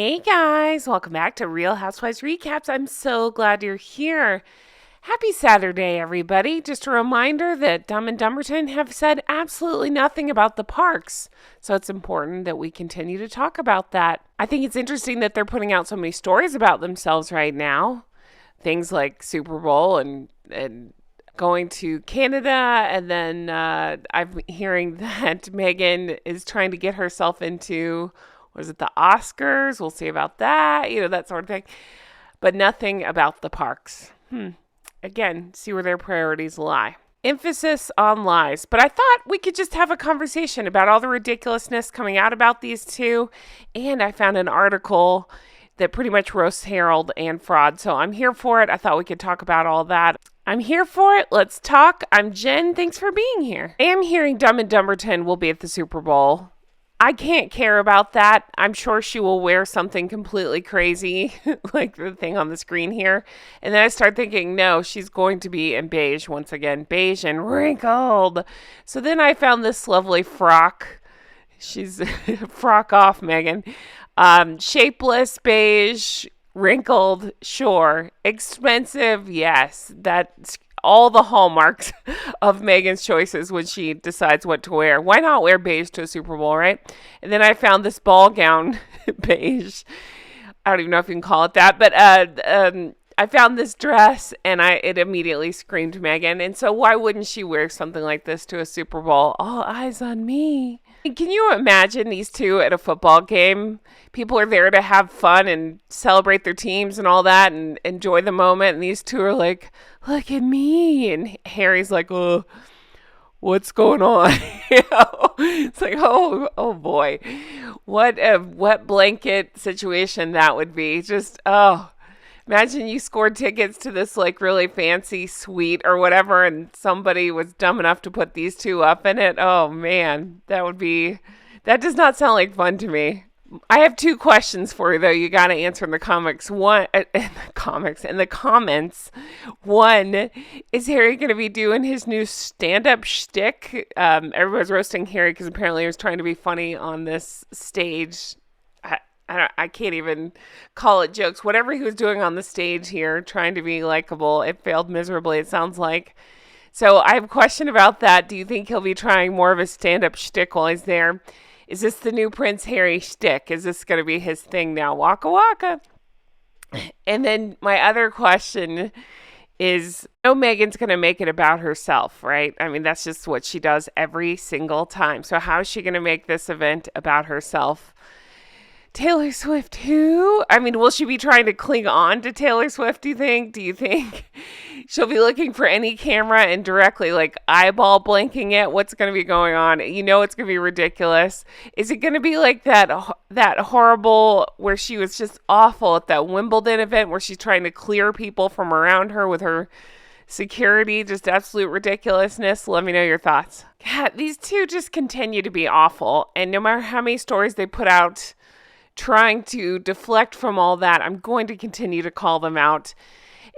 Hey guys, welcome back to Real Housewives Recaps. I'm so glad you're here. Happy Saturday, everybody. Just a reminder that Dumb and Dumberton have said absolutely nothing about the parks, so it's important that we continue to talk about that. I think it's interesting that they're putting out so many stories about themselves right now. Things like Super Bowl and going to Canada, and then I'm hearing that Meghan is trying to get herself into, was it the Oscars? We'll see about that, that sort of thing. But nothing about the parks. Again, see where their priorities lie. Emphasis on lies. But I thought we could just have a conversation about all the ridiculousness coming out about these two. And I found an article that pretty much roasts Harold and fraud. So I'm here for it. I thought we could talk about all that. I'm here for it. Let's talk. I'm Jen. Thanks for being here. I am hearing Dumb and Dumberton will be at the Super Bowl. I can't care about that. I'm sure she will wear something completely crazy, like the thing on the screen here. And then I start thinking, no, she's going to be in beige once again. Beige and wrinkled. So then I found this lovely frock. She's frock off, Meghan. Shapeless, beige, wrinkled, sure. Expensive, yes. That's all the hallmarks of Meghan's choices when she decides what to wear. Why not wear beige to a Super Bowl, right? And then I found this ball gown, beige. I don't even know if you can call it that, but I found this dress and it immediately screamed Meghan. And so why wouldn't she wear something like this to a Super Bowl? All eyes on me. Can you imagine these two at a football game? People are there to have fun and celebrate their teams and all that and enjoy the moment. And these two are like, look at me. And Harry's like, oh, what's going on? It's like, oh boy. What a wet blanket situation that would be. Just, imagine you scored tickets to this like really fancy suite or whatever, and somebody was dumb enough to put these two up in it. Oh man, that does not sound like fun to me. I have two questions for you though. You got to answer in the comics. In the comments. One, is Harry going to be doing his new stand-up shtick? Everybody's roasting Harry because apparently he was trying to be funny on this stage. I can't even call it jokes. Whatever he was doing on the stage here, trying to be likable, it failed miserably, it sounds like. So I have a question about that. Do you think he'll be trying more of a stand-up shtick while he's there? Is this the new Prince Harry shtick? Is this going to be his thing now? Waka waka. And then my other question is, Meghan's going to make it about herself, right? I mean, that's just what she does every single time. So how is she going to make this event about herself? Taylor Swift, who? I mean, will she be trying to cling on to Taylor Swift, do you think? Do you think she'll be looking for any camera and directly like eyeball blinking it? What's going to be going on? It's going to be ridiculous. Is it going to be like that horrible where she was just awful at that Wimbledon event where she's trying to clear people from around her with her security? Just absolute ridiculousness. Let me know your thoughts. God, these two just continue to be awful. And no matter how many stories they put out trying to deflect from all that, I'm going to continue to call them out.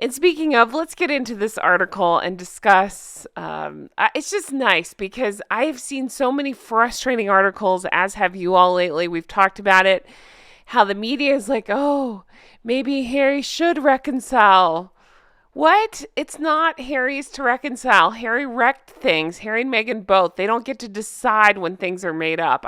And speaking of, let's get into this article and discuss. It's just nice because I've seen so many frustrating articles, as have you all lately. We've talked about it, how the media is like, oh, maybe Harry should reconcile. What? It's not Harry's to reconcile. Harry wrecked things. Harry and Meghan both. They don't get to decide when things are made up.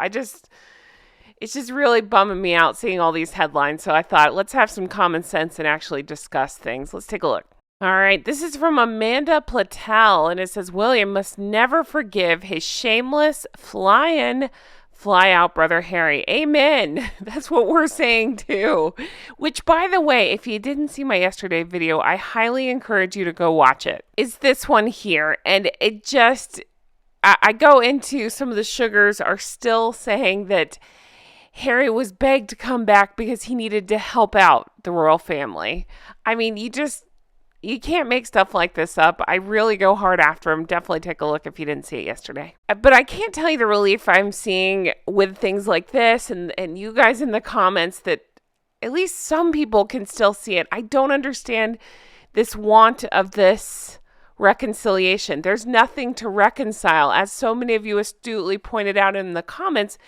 It's just really bumming me out seeing all these headlines. So I thought, let's have some common sense and actually discuss things. Let's take a look. All right. This is from Amanda Platel, and it says, William must never forgive his shameless fly-out brother Harry. Amen. That's what we're saying too. Which, by the way, if you didn't see my yesterday video, I highly encourage you to go watch it. It's this one here. And it just, I go into some of the sugars are still saying that Harry was begged to come back because he needed to help out the royal family. I mean, you can't make stuff like this up. I really go hard after him. Definitely take a look if you didn't see it yesterday. But I can't tell you the relief I'm seeing with things like this and you guys in the comments that at least some people can still see it. I don't understand this want of this reconciliation. There's nothing to reconcile. As so many of you astutely pointed out in the comments,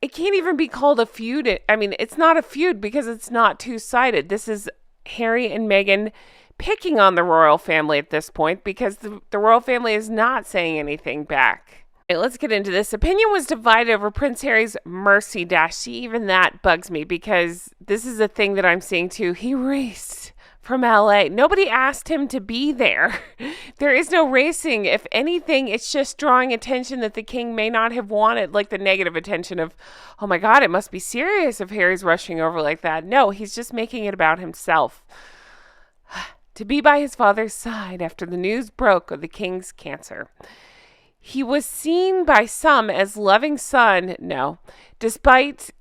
It can't even be called a feud. I mean, it's not a feud because it's not two-sided. This is Harry and Meghan picking on the royal family at this point because the royal family is not saying anything back. Okay, let's get into this. Opinion was divided over Prince Harry's mercy dash. See, even that bugs me because this is a thing that I'm seeing too. He raced from LA. Nobody asked him to be there. There is no racing. If anything, it's just drawing attention that the king may not have wanted, like the negative attention of, oh my God, it must be serious if Harry's rushing over like that. No, he's just making it about himself. To be by his father's side after the news broke of the king's cancer. He was seen by some as loving son, desperate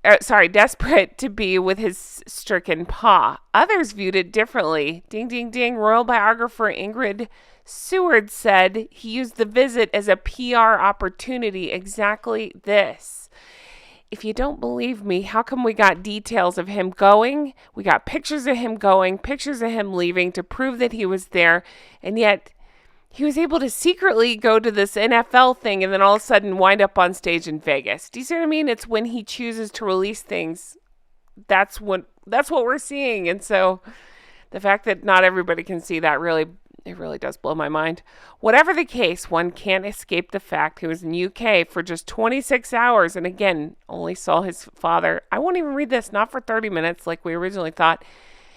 to be with his stricken pa. Others viewed it differently. Ding, ding, ding. Royal biographer Ingrid Seward said he used the visit as a PR opportunity. Exactly this. If you don't believe me, how come we got details of him going? We got pictures of him going, pictures of him leaving to prove that he was there, and yet he was able to secretly go to this NFL thing and then all of a sudden wind up on stage in Vegas. Do you see what I mean? It's when he chooses to release things. That's what we're seeing. And so the fact that not everybody can see that really does blow my mind. Whatever the case, one can't escape the fact he was in UK for just 26 hours and again, only saw his father. I won't even read this, not for 30 minutes like we originally thought.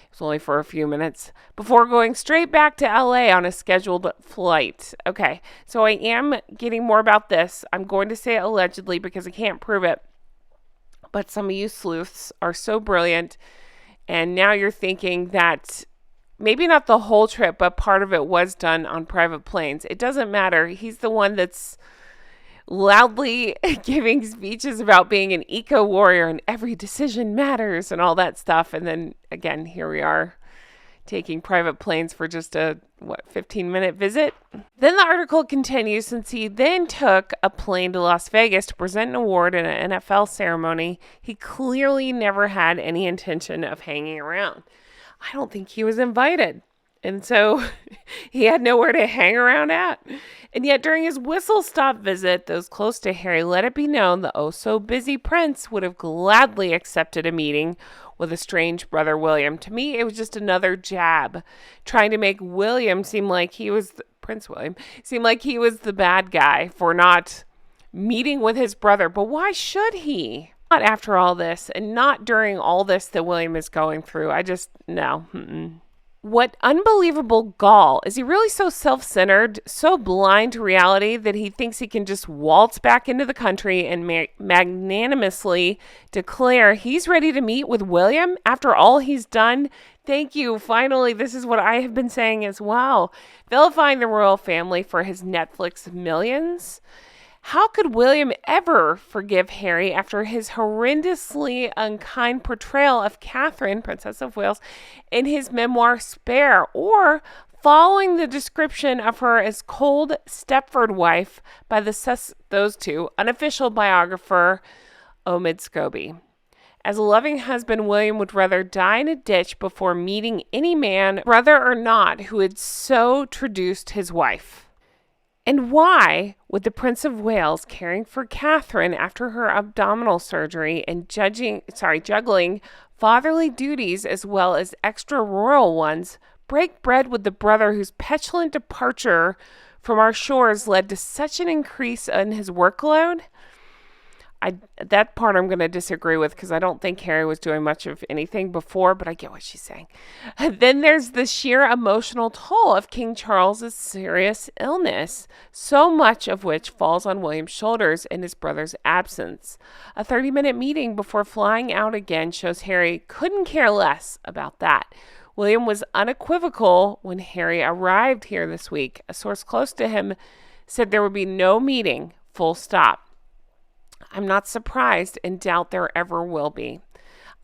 It was only for a few minutes before going straight back to LA on a scheduled flight. Okay, so I am getting more about this. I'm going to say allegedly because I can't prove it. But some of you sleuths are so brilliant. And now you're thinking that maybe not the whole trip, but part of it was done on private planes. It doesn't matter. He's the one that's loudly giving speeches about being an eco-warrior and every decision matters and all that stuff. And then again, here we are taking private planes for just a 15-minute visit. Then the article continues, since he then took a plane to Las Vegas to present an award in an NFL ceremony, he clearly never had any intention of hanging around. I don't think he was invited. And so he had nowhere to hang around at. And yet during his whistle-stop visit, those close to Harry let it be known the oh-so-busy prince would have gladly accepted a meeting with estranged brother William. To me, it was just another jab, trying to make William seem like he was, Prince William, seem like he was the bad guy for not meeting with his brother. But why should he? Not after all this, and not during all this that William is going through. No. What unbelievable gall. Is he really so self-centered, so blind to reality that he thinks he can just waltz back into the country and magnanimously declare he's ready to meet with William after all he's done? Thank you. Finally, this is what I have been saying as well. Vilifying the royal family for his Netflix millions. How could William ever forgive Harry after his horrendously unkind portrayal of Catherine, Princess of Wales, in his memoir Spare, or following the description of her as cold Stepford wife by those two, unofficial biographer Omid Scobie? As a loving husband, William would rather die in a ditch before meeting any man, brother or not, who had so traduced his wife. And why would the Prince of Wales, caring for Catherine after her abdominal surgery and juggling fatherly duties as well as extra royal ones, break bread with the brother whose petulant departure from our shores led to such an increase in his workload? That part I'm going to disagree with because I don't think Harry was doing much of anything before, but I get what she's saying. Then there's the sheer emotional toll of King Charles's serious illness, so much of which falls on William's shoulders in his brother's absence. A 30-minute meeting before flying out again shows Harry couldn't care less about that. William was unequivocal when Harry arrived here this week. A source close to him said there would be no meeting, full stop. I'm not surprised and doubt there ever will be.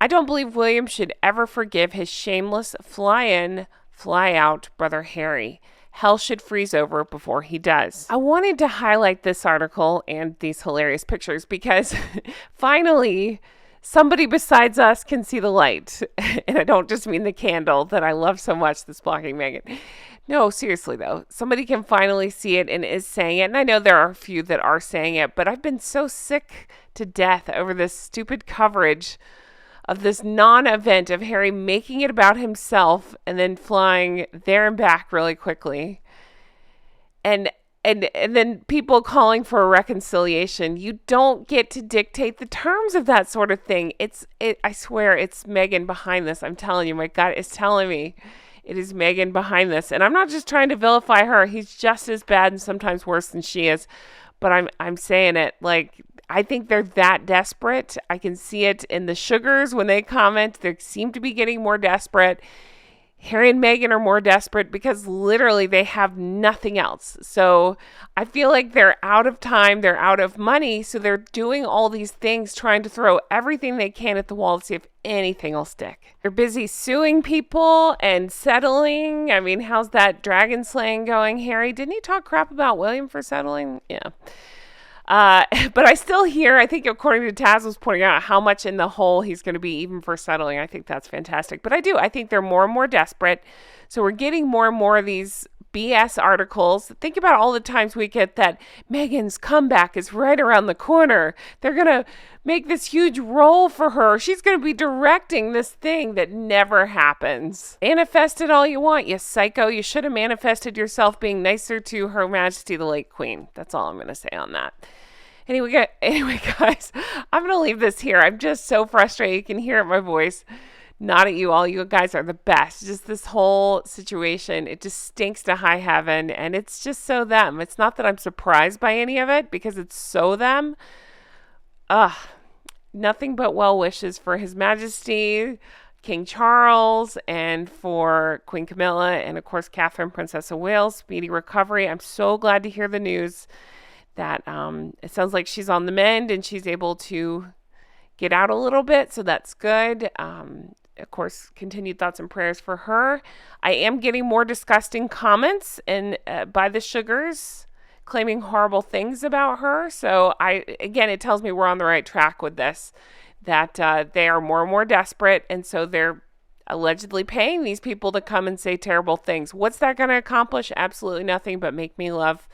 I don't believe William should ever forgive his shameless fly-in, fly-out brother Harry. Hell should freeze over before he does. I wanted to highlight this article and these hilarious pictures because finally somebody besides us can see the light. And I don't just mean the candle that I love so much that's blocking Meghan. No, seriously though, somebody can finally see it and is saying it. And I know there are a few that are saying it, but I've been so sick to death over this stupid coverage of this non-event of Harry making it about himself and then flying there and back really quickly. And then people calling for a reconciliation. You don't get to dictate the terms of that sort of thing. I swear it's Meghan behind this. I'm telling you, my gut is telling me it is Meghan behind this. And I'm not just trying to vilify her. He's just as bad and sometimes worse than she is. But I'm saying it like, I think they're that desperate. I can see it in the sugars when they comment. They seem to be getting more desperate. Harry and Meghan are more desperate because literally they have nothing else. So I feel like they're out of time. They're out of money. So they're doing all these things, trying to throw everything they can at the wall to see if anything will stick. They're busy suing people and settling. I mean, how's that dragon slaying going, Harry? Didn't he talk crap about William for settling? Yeah. But I still hear, I think according to Taz was pointing out how much in the hole he's going to be even for settling. I think that's fantastic. But I think they're more and more desperate. So we're getting more and more of these BS articles. Think about all the times we get that Meghan's comeback is right around the corner. They're going to make this huge role for her. She's going to be directing this thing that never happens. Manifest it all you want, you psycho. You should have manifested yourself being nicer to Her Majesty the late Queen. That's all I'm going to say on that. Anyway, guys, I'm going to leave this here. I'm just so frustrated. You can hear it in my voice. Not at you. All you guys are the best. Just this whole situation, it just stinks to high heaven. And it's just so them. It's not that I'm surprised by any of it because it's so them. Nothing but well wishes for His Majesty, King Charles, and for Queen Camilla, and of course, Catherine, Princess of Wales. Speedy recovery. I'm so glad to hear the news that it sounds like she's on the mend and she's able to get out a little bit, so that's good. Of course, continued thoughts and prayers for her. I am getting more disgusting comments and by the sugars claiming horrible things about her. So it tells me we're on the right track with this, that they are more and more desperate, and so they're allegedly paying these people to come and say terrible things. What's that going to accomplish? Absolutely nothing but make me love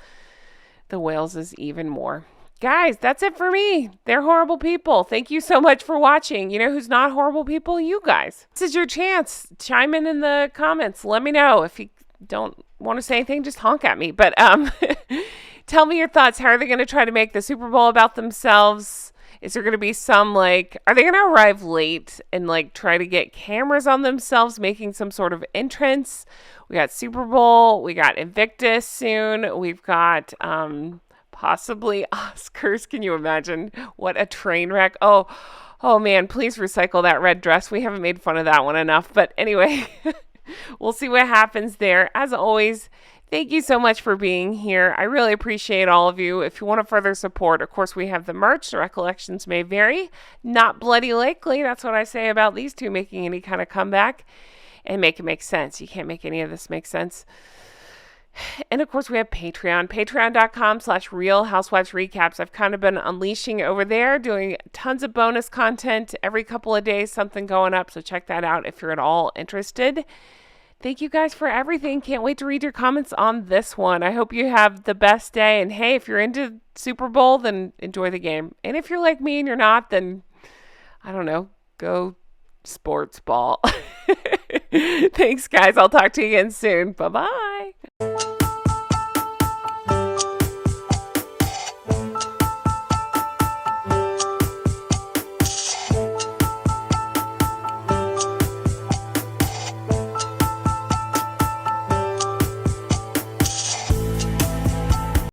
the Waleses even more. Guys, that's it for me. They're horrible people. Thank you so much for watching. You know who's not horrible people? You guys. This is your chance. Chime in the comments. Let me know. If you don't want to say anything, just honk at me. But tell me your thoughts. How are they going to try to make the Super Bowl about themselves? Is there going to be some are they going to arrive late and try to get cameras on themselves, making some sort of entrance? We got Super Bowl. We got Invictus soon. We've got possibly Oscars. Can you imagine what a train wreck? Oh man, please recycle that red dress. We haven't made fun of that one enough. But anyway, we'll see what happens there. As always, thank you so much for being here. I really appreciate all of you. If you want to further support, of course, we have the merch. The recollections may vary. Not bloody likely. That's what I say about these two making any kind of comeback. And make it make sense. You can't make any of this make sense. And of course, we have Patreon, patreon.com/Real Housewives Recaps. I've kind of been unleashing over there, doing tons of bonus content every couple of days, something going up. So check that out if you're at all interested. Thank you guys for everything. Can't wait to read your comments on this one. I hope you have the best day. And hey, if you're into Super Bowl, then enjoy the game. And if you're like me and you're not, then I don't know, go sports ball. Thanks, guys. I'll talk to you again soon. Bye-bye.